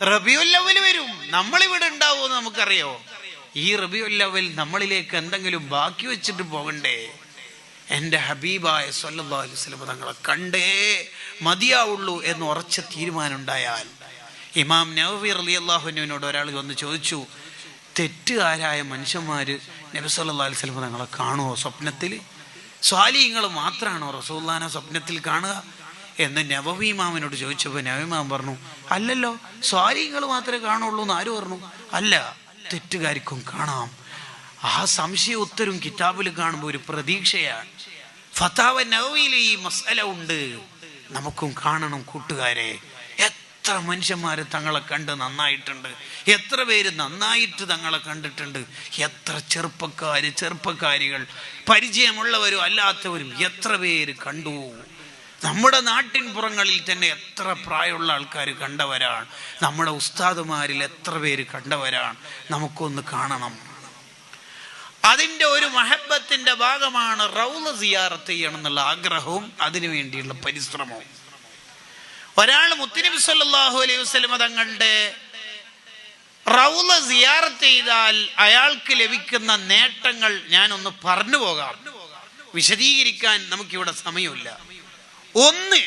റബീഉൽ അവ്വൽ വരും, നമ്മളിവിടെ ഉണ്ടാവുമെന്ന് നമുക്കറിയോ? ഈ റബീഉൽ അവ്വൽ നമ്മളിലേക്ക് എന്തെങ്കിലും ബാക്കി വെച്ചിട്ട് പോകണ്ടേ? എൻ്റെ ഹബീബായ സ്വല്ലല്ലാഹു അലൈഹി വസല്ലം തങ്ങളെ കണ്ടേ മതിയാവുള്ളൂ എന്ന് ഉറച്ച തീരുമാനം ഉണ്ടായാൽ, ഇമാം നവവി റളിയല്ലാഹു അൻഹുവിനോട് ഒരാൾ വന്ന് ചോദിച്ചു, തെറ്റുകാരായ മനുഷ്യന്മാര് നബി സല്ലല്ലാഹു അലൈഹി വസല്ലം തങ്ങളെ കാണുമോ സ്വപ്നത്തിൽ? സ്വാലിഹീങ്ങൾ മാത്രമാണോ റസൂലുള്ളാഹിനെ സ്വപ്നത്തിൽ കാണുക എന്ന് നവവി ഇമാമിനോട് ചോദിച്ചപ്പോൾ നവവി ഇമാം പറഞ്ഞു, അല്ലല്ലോ, സ്വാലിഹീങ്ങൾ മാത്രമേ കാണുള്ളൂ എന്ന് ആര് പറഞ്ഞു? അല്ല, തെറ്റുകാർക്കും കാണാം. ആ സംശയ ഉത്തരവും കിതാബിൽ കാണുമ്പോൾ ഒരു പ്രതീക്ഷയാണ്. ഫതാവ നവവിയിൽ ഈ മസ്അല ഉണ്ട്. നമുക്കും കാണണം കൂട്ടുകാരെ. എത്ര മനുഷ്യന്മാര് തങ്ങളെ കണ്ട് നന്നായിട്ടുണ്ട്, എത്ര പേര് നന്നായിട്ട് തങ്ങളെ കണ്ടിട്ടുണ്ട്, എത്ര ചെറുപ്പക്കാരികൾ പരിചയമുള്ളവരും അല്ലാത്തവരും എത്ര പേര് കണ്ടു. നമ്മുടെ നാട്ടിൻ പുറങ്ങളിൽ തന്നെ എത്ര പ്രായമുള്ള ആൾക്കാർ കണ്ടവരാണ്. നമ്മുടെ ഉസ്താദുമാരിൽ എത്ര പേര് കണ്ടവരാണ്. നമുക്കൊന്ന് കാണണം. അതിൻ്റെ ഒരു മഹബത്തിന്റെ ഭാഗമാണ് റൗള സിയാറത്ത് ചെയ്യണം എന്നുള്ള ആഗ്രഹവും അതിനു വേണ്ടിയുള്ള പരിശ്രമവും. ഒരാൾ മുത്തുനബി സല്ലല്ലാഹു അലൈഹി വസല്ലം തങ്ങളുടെ റൗള സിയാറത്ത് ചെയ്താൽ അയാൾക്ക് ലഭിക്കുന്ന നേട്ടങ്ങൾ ഞാനൊന്ന് പറഞ്ഞു പോകാം. വിശദീകരിക്കാൻ നമുക്കിവിടെ സമയമില്ല. ഒന്ന്,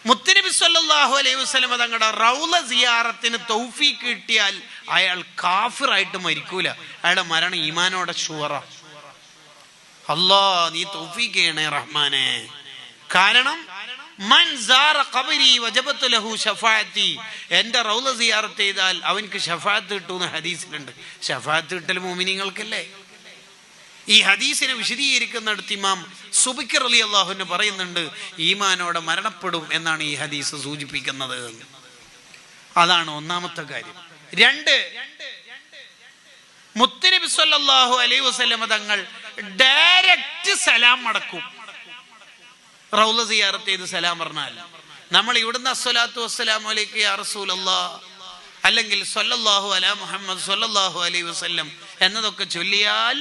മുത്തുനബി സല്ലല്ലാഹു അലൈഹി വസല്ലം തങ്ങളുടെ റൗള സിയാറത്തിന് തൗഫീഖ് കിട്ടിയാൽ അയാൾ കാഫിറായിട്ട് മരിക്കൂല. അയാളുടെ മരണം ഈമാനോടെ ഷുവറ. അല്ലാ, നീ തൗഫീഖ് ചെയ്യണേ റഹ്മാനെ. കാരണം മൻ സാറ ഖബരി വജബത് ലഹു ശഫാഅത്തി, എൻ്റെ റൗള സിയാറത്ത് ചെയ്താൽ അവൻക്ക് ശഫാഅത്ത് കിട്ടുമെന്ന് ഹദീസിലുണ്ട്. ശഫാഅത്ത് കിട്ടൽ മുഅ്മിനീങ്ങൾക്കല്ലേ? ഈ ഹദീസിനെ വിശദീകരിക്കുന്നിടത്ത് ഇമാം സുബൈർ റളിയല്ലാഹു അൻഹു പറയുന്നുണ്ട്, ഈമാനോടെ മരണപ്പെടും എന്നാണ് ഈ ഹദീസ് സൂചിപ്പിക്കുന്നത്. അതാണ് ഒന്നാമത്തെ കാര്യം. രണ്ട്, മുത്തുനബി സല്ലല്ലാഹു അലൈഹി വസല്ലം തങ്ങൾ ഡയറക്റ്റ് സലാം മടക്കും. റൗള സിയാറത്ത് ചെയ്ത് സലാം പറഞ്ഞാൽ നമ്മൾ ഇവിടുന്ന് അസ്സലാത്തു വസ്സലാമു അലൈക യാ റസൂലല്ലാഹ് അല്ലെങ്കിൽ സ്വല്ലല്ലാഹു അലാ മുഹമ്മദ് സ്വല്ലല്ലാഹു അലൈഹി വസല്ലം എന്നതൊക്കെ ചൊല്ലിയാൽ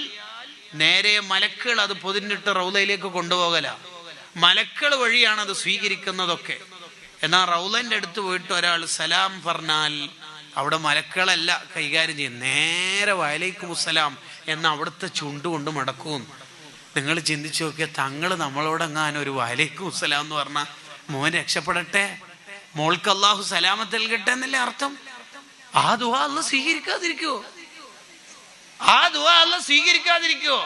നേരെ മലക്കുകൾ അത് പൊതിഞ്ഞിട്ട് റൗളയിലേക്ക് കൊണ്ടുപോകല. മലക്കുകൾ വഴിയാണ് അത് സ്വീകരിക്കുന്നതൊക്കെ. എന്നാൽ റൗളന്റെ അടുത്ത് പോയിട്ട് ഒരാൾ സലാം പറഞ്ഞാൽ അവിടെ മലക്കുകളല്ല കൈകാര്യം ചെയ്യും, നേരെ വഅലൈക്കും അസ്സലാം എന്ന അവിടുത്തെ ചുണ്ടുകൊണ്ട് മടക്കും. നിങ്ങൾ ചിന്തിച്ചു നോക്കിയാൽ, തങ്ങൾ നമ്മളോടെങ്ങാനും ഒരു വഅലൈക്കും അസ്സലാം എന്ന് പറഞ്ഞാൽ മോൻ രക്ഷപ്പെടട്ടെ, മോൾക്ക് അല്ലാഹു സലാമത്ത് നൽകട്ടെ എന്നല്ലേ അർത്ഥം. ആ ദുആ അല്ലാഹു സ്വീകരിക്കാതിരിക്കുവോ? ആ ദുആ അല്ലാഹു സ്വീകരിക്കാതിരിക്കുവോ?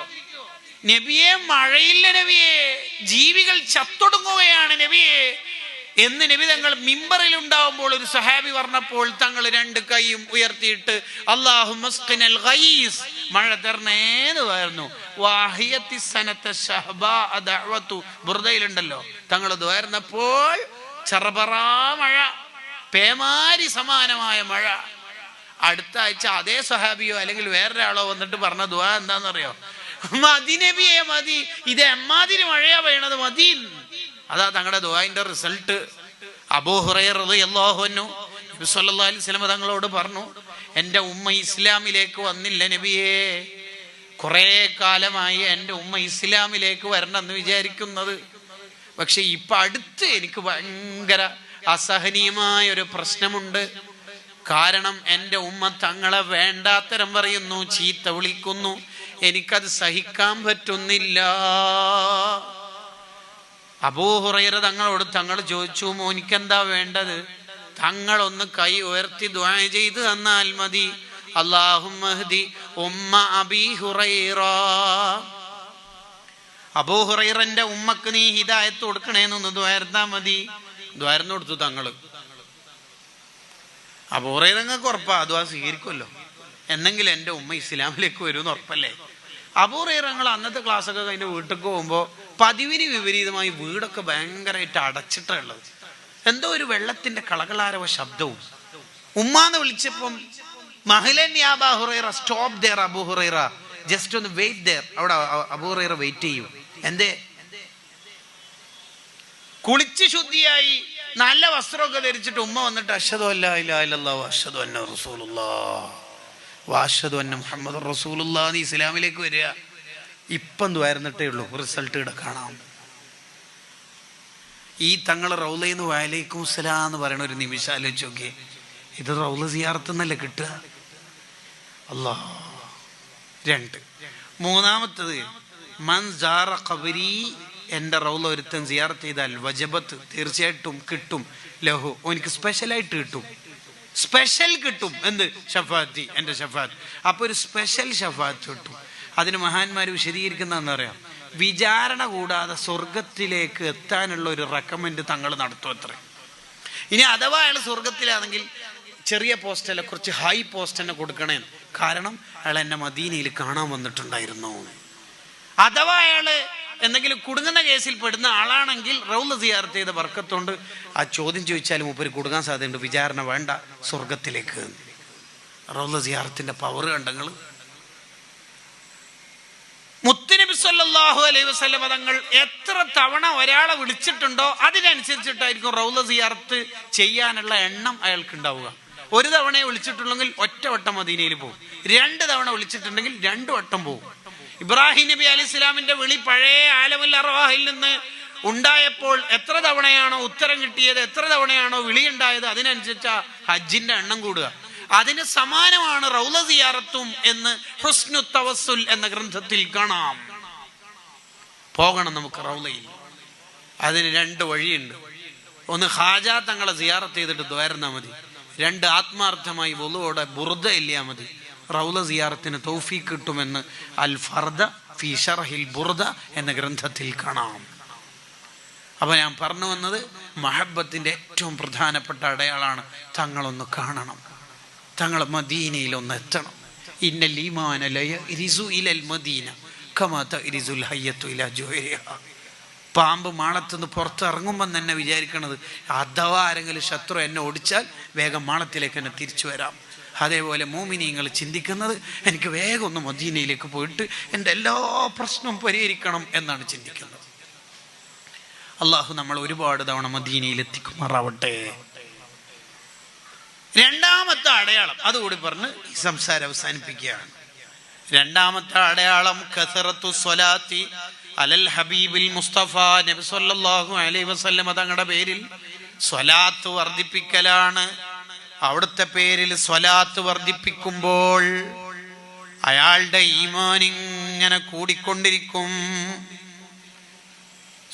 നബിയെ, മഴയില്ല നബിയെ, ജീവികൾ ചത്തൊടുങ്ങുകയാണ് നബിയെ എന്ന് നബി തങ്ങൾ മിമ്പറിൽ ഉണ്ടാവുമ്പോൾ ഒരു സഹാബി പറഞ്ഞപ്പോൾ തങ്ങൾ രണ്ട് കൈയും ഉയർത്തിയിട്ട് അല്ലാഹുമ്മ സ്ഖിനൽ ഗൈസ്, മഴ തരണേന്ന് പറഞ്ഞു. വാഹിയത്തി സനത ശഹബാ ദഅവതു, ബുർദയിലുണ്ടല്ലോ, തങ്ങൾ ദ്വാരുന്നപ്പോൾ ചെറബറാ മഴ, പേമാരി സമാനമായ മഴ. അടുത്ത ആഴ്ച അതേ സഹാബിയോ അല്ലെങ്കിൽ വേറൊരാളോ വന്നിട്ട് പറഞ്ഞ ദുആ എന്താണെന്നറിയോ? മതി നബിയെ മതി, ഇത് എമ്മാതിരി മഴയാ പെയ്യണത്, മതി. അതാ തങ്ങളുടെ ദുആന്റെ റിസൾട്ട്. അബൂ ഹുറൈറ റളിയല്ലാഹു അൻഹു നബി സല്ലല്ലാഹു അലൈഹി വസല്ലം തങ്ങളോട് പറഞ്ഞു, എൻ്റെ ഉമ്മ ഇസ്ലാമിലേക്ക് വന്നില്ല നബിയേ, കുറേ കാലമായി എൻ്റെ ഉമ്മ ഇസ്ലാമിലേക്ക് വരണമെന്ന് വിചാരിക്കുന്നത്. പക്ഷെ ഇപ്പൊ അടുത്ത് എനിക്ക് ഭയങ്കര അസഹനീയമായ ഒരു പ്രശ്നമുണ്ട്. കാരണം എൻ്റെ ഉമ്മ തങ്ങളെ വേണ്ടാത്തരം പറയുന്നു, ചീത്ത വിളിക്കുന്നു, എനിക്കത് സഹിക്കാൻ പറ്റുന്നില്ല. അബൂ ഹുറൈറ തങ്ങളോട് തങ്ങൾ ചോദിച്ചു, മോനിക്കെന്താ വേണ്ടത്? തങ്ങളൊന്ന് കൈ ഉയർത്തി ദുആ ചെയ്ത് തന്നാൽ മതി. അല്ലാഹുമ്മ ഹ്ദി ഉമ്മ അബീ ഹുറൈറ, അബൂ ഹുറൈറന്റെ ഉമ്മക്ക് നീ ഹിദായത്ത് കൊടുക്കണേന്നൊന്ന് ദ്വാരത്താ മതി. ദ്വാരന്ന് കൊടുത്തു തങ്ങള്. അബൂ ഹുറൈറക്ക് ഉറപ്പാ ദുആ സ്വീകരിക്കുമല്ലോ, എന്നെങ്കിലും എൻ്റെ ഉമ്മ ഇസ്ലാമിലേക്ക് വരുമെന്ന് ഉറപ്പല്ലേ. അബൂ ഹുറൈറ അന്നത്തെ ക്ലാസ്സൊക്കെ കഴിഞ്ഞ് വീട്ടിലേക്ക് പോകുമ്പോൾ പതിവിന് വിപരീതമായി വീടൊക്കെ ഭയങ്കരമായിട്ട് അടച്ചിട്ടുള്ളത്. എന്തോ ഒരു വെള്ളത്തിന്റെ കളകളാരവ ശബ്ദവും. ഉമ്മാന്ന് വിളിച്ചപ്പം മഹ്ലൻ യാ അബൂ ഹുറൈറ, സ്റ്റോപ്പ് ദേർ അബൂ ഹുറൈറ, ജസ്റ്റ് ഒന്ന് വെയിറ്റ് ദേർ. അവിടെ അബൂ ഹുറൈറ വെയിറ്റ് ചെയ്യും. എന്തേ? കുളിച്ച് ശുദ്ധിയായി നല്ല വസ്ത്രമൊക്കെ ധരിച്ചിട്ട് ഉമ്മ വന്നിട്ട് അഷ്ഹദു അല്ലാ ഇലാഹ ഇല്ലല്ലാഹു അഷ്ഹദു അന്ന റസൂലുള്ളാഹ് വഅഷ്ഹദു അന്ന മുഹമ്മദുർ റസൂലുള്ളാഹ് എന്ന് ഇസ്ലാമിലേക്ക് വരിക. ഇപ്പം ദ്വാരുന്നിട്ടേ ഉള്ളൂ, റിസൾട്ട് ഇവിടെ കാണാം. ഈ തങ്ങൾ റൗളയിന്ന് വഅലൈക്കും സലാം എന്ന് പറയുന്ന ഒരു നിമിഷം ആലോചിച്ച് നോക്കിയേ. ഇത് റൗള സിയാറത്ത് എന്നല്ലേ കിട്ടുക? അല്ലാ. 2. മൂന്നാമത്തത് മൻ സാറ ഖബരി, എൻ്റെ റൗള ഒരുത്തൻ സിയാറത്ത് ചെയ്താൽ വജബത്ത്, തീർച്ചയായിട്ടും കിട്ടും, ലഹു, എനിക്ക് സ്പെഷ്യലായിട്ട് കിട്ടും, സ്പെഷ്യൽ കിട്ടും. എന്ത്? ഷഫാത്തി, എൻ്റെ ഷഫാത്ത്. അപ്പോൾ ഒരു സ്പെഷ്യൽ ഷഫാത്ത് കിട്ടും. അതിന് മഹാന്മാർ വിശദീകരിക്കുന്ന എന്താ പറയാ, വിചാരണ കൂടാതെ സ്വർഗത്തിലേക്ക് എത്താനുള്ള ഒരു റെക്കമെൻഡ് തങ്ങൾ നടത്തും അത്ര. ഇനി അഥവാ അയാൾ സ്വർഗത്തിലാണെങ്കിൽ ചെറിയ പോസ്റ്റല്ല, കുറച്ച് ഹൈ പോസ്റ്റ് തന്നെ കൊടുക്കണേ. കാരണം അയാൾ എന്നെ മദീനയിൽ കാണാൻ വന്നിട്ടുണ്ടായിരുന്നു. അഥവാ അയാള് എന്തെങ്കിലും കുടുങ്ങുന്ന കേസിൽ പെടുന്ന ആളാണെങ്കിൽ റൗള സിയാറത്ത് ചെയ്ത ബർക്കത്തുകൊണ്ട് ആ ചോദ്യം ചോദിച്ചാലും മൂപ്പര് കുടുങ്ങാൻ സാധ്യതയുണ്ട്. വിചാരണ വേണ്ട, സ്വർഗത്തിലേക്ക്. റൗള സിയാറത്തിന്റെ പവർ കണ്ടങ്ങൾ. മുത്തുനബി സല്ലല്ലാഹു അലൈഹി വസല്ലം തങ്ങൾ എത്ര തവണ ഒരാളെ വിളിച്ചിട്ടുണ്ടോ അതിനനുസരിച്ചിട്ടായിരിക്കും റൗള സിയാറത്ത് ചെയ്യാനുള്ള എണ്ണം അയാൾക്ക് ഉണ്ടാവുക. 1 തവണയെ വിളിച്ചിട്ടുണ്ടെങ്കിൽ 1 വട്ടം മദീനയിൽ പോകും. 2 തവണ വിളിച്ചിട്ടുണ്ടെങ്കിൽ 2 വട്ടം പോകും. ഇബ്രാഹിം നബി അലൈഹി സ്വലാമിന്റെ വിളി പഴയ ആലമുൽ അർവാഹിൽ നിന്ന് ഉണ്ടായപ്പോൾ എത്ര തവണയാണോ ഉത്തരം കിട്ടിയത്, എത്ര തവണയാണോ വിളി ഉണ്ടായത്, അതിനനുസരിച്ച് ഹജ്ജിന്റെ എണ്ണം കൂടുക. അതിന് സമാനമാണ് റൗള സിയാറത്തും എന്ന് ഹുസ്നു തവസ്സുൽ എന്ന ഗ്രന്ഥത്തിൽ കാണാം. പോകണം നമുക്ക് റൗളയിൽ. അതിന് 2 വഴിയുണ്ട്. ഒന്ന് ഹാജ തങ്ങളെ സിയാറത്ത് ചെയ്തിട്ട് ദ്വാരുന്നാ മതി. 2 ആത്മാർത്ഥമായി വുളുവോടെ ബുർദ ഇല്ലാ മതി. റൗള സിയാറത്തിന് തൗഫീഖ് കിട്ടുമെന്ന് അൽ ഫർദ ഫി ശർഹിൽ ബുർദ എന്ന ഗ്രന്ഥത്തിൽ കാണാം. അപ്പൊ ഞാൻ പറഞ്ഞു വന്നത്, മഹബത്തിന്റെ ഏറ്റവും പ്രധാനപ്പെട്ട അടയാളാണ് തങ്ങളൊന്ന് കാണണം, തങ്ങൾ മദീനയിൽ ഒന്ന് എത്തണം. ഇന്നൽ ഈമാന ലയരിസു ഇലൽ മദീന കമാ തരിസുൽ ഹയ്യത്തു ഇലാ ജുഹരിഹാ. പാമ്പ് മാളത്തുനിന്ന് പുറത്തിറങ്ങുമ്പം തന്നെ വിചാരിക്കണത് അഥവാ ആരെങ്കിലും ശത്രു എന്നെ ഓടിച്ചാൽ വേഗം മാളത്തിലേക്ക് എന്നെ തിരിച്ചു വരാം. അതേപോലെ മോമിനീങ്ങൾ ചിന്തിക്കുന്നത് എനിക്ക് വേഗം ഒന്ന് മദീനയിലേക്ക് പോയിട്ട് എൻ്റെ എല്ലാ പ്രശ്നവും പരിഹരിക്കണം എന്നാണ് ചിന്തിക്കുന്നത്. അള്ളാഹു നമ്മൾ ഒരുപാട് തവണ മദീനയിൽ എത്തിക്കുമാറാവട്ടെ. 2ാമത്തെ അടയാളം അതുകൂടി പറഞ്ഞ് ഈ സംസാരം അവസാനിപ്പിക്കുകയാണ്. 2ാമത്തെ അടയാളം കസറത്തു സ്വലാത്തി അലൽ ഹബീബിൽ മുസ്തഫ നബി സല്ലല്ലാഹു അലൈഹി വസല്ലം തങ്ങളുടെ പേരിൽ സ്വലാത്ത് വർദ്ധിപ്പിക്കലാണ്. അവിടുത്തെ പേരിൽ സ്വലാത്ത് വർദ്ധിപ്പിക്കുമ്പോൾ അയാളുടെ ഈമാൻ ഇങ്ങനെ കൂടിക്കൊണ്ടിരിക്കും.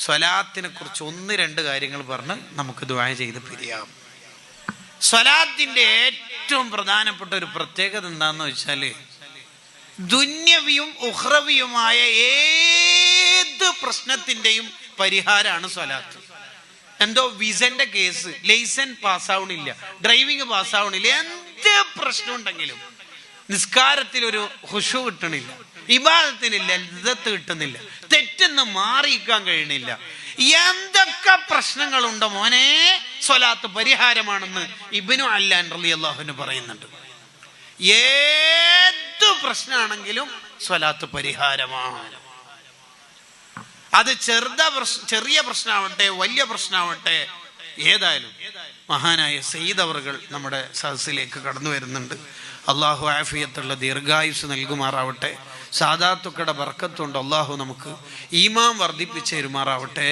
സ്വലാത്തിനെ കുറിച്ച് 1-2 കാര്യങ്ങൾ പറഞ്ഞ് നമുക്ക് ദുആ ചെയ്ത് പിരിയാം. സ്വലാത്തിന്റെ ഏറ്റവും പ്രധാനപ്പെട്ട ഒരു പ്രത്യേകത എന്താന്ന് വെച്ചാല്, ദുന്യവിയും ഉഖ്റവിയുമായ ഏത് പ്രശ്നത്തിന്റെയും പരിഹാരമാണ് സ്വലാത്ത്. എന്തോ വിസന്റെ കേസ്, ലൈസൻസ് പാസ്സാവണില്ല, ഡ്രൈവിംഗ് പാസ്സാവണില്ല, എന്ത് പ്രശ്നം ഉണ്ടെങ്കിലും നിസ്കാരത്തിൽ ഒരു ഖുശൂ കിട്ടണില്ല, ഇബാദത്തിനില്ല ലദ്ദത്ത് കിട്ടുന്നില്ല, തെറ്റെന്ന് മാറിയിക്കാൻ കഴിയണില്ല, എന്തൊക്കെ പ്രശ്നങ്ങളുണ്ടോ മോനെ, സ്വലാത്ത് പരിഹാരമാണെന്ന് ഇബ്നു അല്ലാൻ റളിയല്ലാഹു അൻഹു പറയുന്നുണ്ട്. ഏത് പ്രശ്നമാണെങ്കിലും സ്വലാത്ത് പരിഹാരമാണ്. അത് ചെറിയ പ്രശ്നമാവട്ടെ വലിയ പ്രശ്നമാവട്ടെ, ഏതായാലും മഹാനായ സയ്യിദ് അവറുകൾ നമ്മുടെ സദസ്സിലേക്ക് കടന്നു വരുന്നുണ്ട്. അള്ളാഹു ആഫിയത്തുള്ള ദീർഘായുസ് നൽകുമാറാവട്ടെ. സാദാത്തുക്കളുടെ ബർക്കത്തുണ്ട് അള്ളാഹു നമുക്ക് ഈമാൻ വർദ്ധിപ്പിച്ച് തരുമാറാവട്ടെ.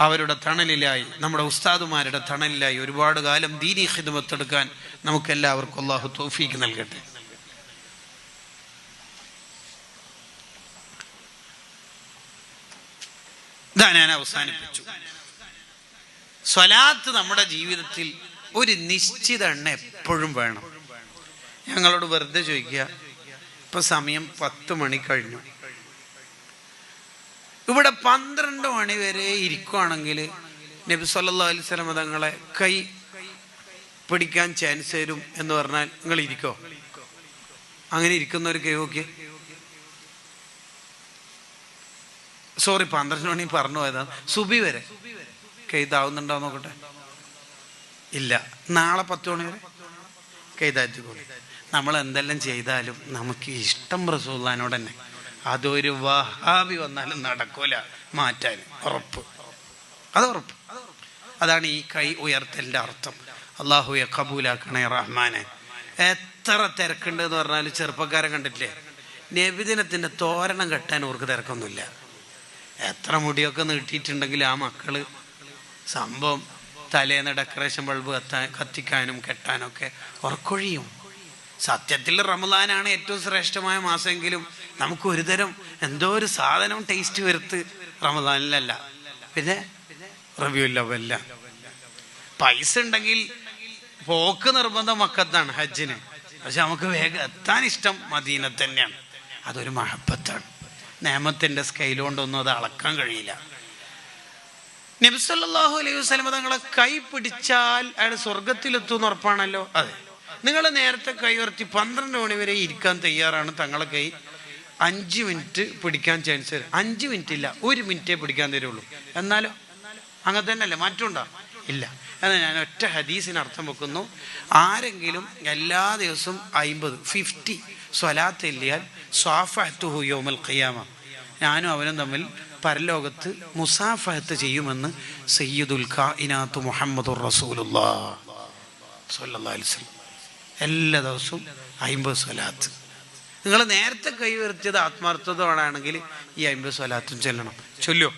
അവരുടെ തണലിലായി, നമ്മുടെ ഉസ്താദുമാരുടെ തണലിലായി ഒരുപാട് കാലം ദീനി ഖിദ്മത്ത് എടുക്കാൻ നമുക്കെല്ലാവർക്കും അള്ളാഹു തൗഫീഖ് നൽകട്ടെ. ഇതാ ഞാൻ അവസാനിപ്പിച്ചു. സ്വലാത്ത് നമ്മുടെ ജീവിതത്തിൽ ഒരു നിശ്ചിത എണ്ണം എപ്പോഴും വേണം. ഞങ്ങളോട് വെറുതെ ചോദിക്കുക, ഇപ്പൊ സമയം 10 മണി കഴിഞ്ഞു, ഇവിടെ 12 മണി വരെ ഇരിക്കുവാണെങ്കിൽ നബി സല്ലല്ലാഹു അലൈഹി വസല്ലം തങ്ങളെ കൈ പിടിക്കാൻ ചാൻസ് തരും എന്ന് പറഞ്ഞാൽ നിങ്ങൾ ഇരിക്കോ? അങ്ങനെ ഇരിക്കുന്നവർ കൈ നോക്കി. സോറി, 12 മണി പറഞ്ഞു പോയതാണ്. സുബി വരെ കൈ താവുന്നുണ്ടോ നോക്കട്ടെ. ഇല്ല. നാളെ 10 മണി വരെ കൈ താഴ്ത്തിക്കോളി. നമ്മൾ എന്തെല്ലാം ചെയ്താലും നമുക്ക് ഇഷ്ടം റസൂലുള്ളാഹിനോട് തന്നെ. അതൊരു വഹാബി വന്നാലും നടക്കൂല മാറ്റാൻ, ഉറപ്പ്. അത് ഉറപ്പ്. അതാണ് ഈ കൈ ഉയർത്തലിന്റെ അർത്ഥം. അള്ളാഹുയെ കബൂലാക്കണേ റഹ്മാനെ. എത്ര തിരക്കുണ്ട് എന്ന് പറഞ്ഞാൽ ചെറുപ്പക്കാരെ കണ്ടിട്ടില്ലേ, നബിദിനത്തിന്റെ തോരണം കെട്ടാൻ അവർക്ക് തിരക്കൊന്നുമില്ല. എത്ര മുടിയൊക്കെ നീട്ടിയിട്ടുണ്ടെങ്കിൽ ആ മക്കള് സംഭവം തലേന്ന് ഡെക്കറേഷൻ ബൾബ് കത്തിക്കാനും കെട്ടാനൊക്കെ ഉറക്കൊഴിയും. സത്യത്തിൽ റമദാനാണ് ഏറ്റവും ശ്രേഷ്ഠമായ മാസമെങ്കിലും നമുക്ക് ഒരുതരം എന്തോ ഒരു സാധനം ടേസ്റ്റ് വരുത്ത് റമദാനിലല്ല, പിന്നെ റബീഉൽ അവ്വലില. പൈസ ഉണ്ടെങ്കിൽ പോക്ക് നിർബന്ധം മക്കത്താണ് ഹജ്ജിന്, പക്ഷെ നമുക്ക് വേഗം എത്താൻ ഇഷ്ടം മദീന തന്നെയാണ്. അതൊരു മഹബത്താണ്. നിയമത്തിന്റെ സ്കെയിൽ കൊണ്ടൊന്നും അത് അളക്കാൻ കഴിയില്ല. നബി സല്ലല്ലാഹു അലൈഹി വസല്ലം തങ്ങളെ കൈ പിടിച്ചാൽ അയാൾ സ്വർഗത്തിലെത്തുമെന്ന് ഉറപ്പാണല്ലോ. അതെ, നിങ്ങൾ നേരത്തെ കൈ ഉയർത്തി 12 മണി വരെ ഇരിക്കാൻ തയ്യാറാണ്, തങ്ങളെ കൈ 5 മിനിറ്റ് പിടിക്കാൻ ചാൻസ് തരും. 5 മിനിറ്റ് ഇല്ല, 1 മിനിറ്റേ പിടിക്കാൻ തരുള്ളൂ. എന്നാലോ അങ്ങനെ തന്നെയല്ലേ, മാറ്റമുണ്ടോ? ഇല്ല. എന്നാൽ ഞാൻ ഒറ്റ ഹദീസിന് അർത്ഥം വെക്കുന്നു. ആരെങ്കിലും എല്ലാ ദിവസവും 50 സ്വലാത്ത് ഇല്ലാൽ സ്വാഫഅത്തുഹു യൗമൽ ഖിയാമ, ഞാനും അവനും തമ്മിൽ പരലോകത്ത് മുസാഫഹത്ത് ചെയ്യുമെന്ന് സയ്യിദുൽ കായിനാത്ത് മുഹമ്മദുർ റസൂലുള്ളാഹ് സ്വല്ലല്ലാഹു അലൈഹി വസല്ലം. എല്ലാ ദിവസവും 50 സ്വലാത്ത്. നിങ്ങൾ നേരത്തെ കൈ ഉയർത്തിയത് ആത്മാർത്ഥതയോടാണെങ്കിൽ ഈ 50 സ്വലാത്തും ചൊല്ലണം. ചൊല്ലോ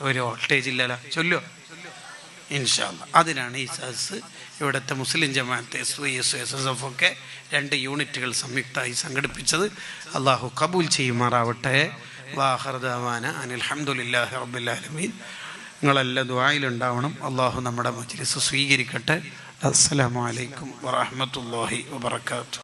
ഒരു വോൾട്ടേജ് ഇല്ലല്ലോ, ചൊല്ലോ ഇൻഷാ അല്ലാഹ്. അതിനാണ് ഈ സദസ്സ്. ഇവിടുത്തെ മുസ്ലിം ജമാഅത്ത് SYS ഒക്കെ 2 യൂണിറ്റുകൾ സംയുക്തമായി സംഘടിപ്പിച്ചത്. അള്ളാഹു കബൂൽ ചെയ്യുമാറാവട്ടെ. വാഖിറു ദഅവാന അനിൽ ഹംദുലില്ലാഹി റബ്ബിൽ ആലമീൻ. നിങ്ങളെല്ലാം ദുആയിലുണ്ടാവണം. അള്ളാഹു നമ്മുടെ മജ്ലിസ് സ്വീകരിക്കട്ടെ. അസ്സലാമു അലൈക്കും വറഹ്മത്തുള്ളാഹി വബറകാതുഹു.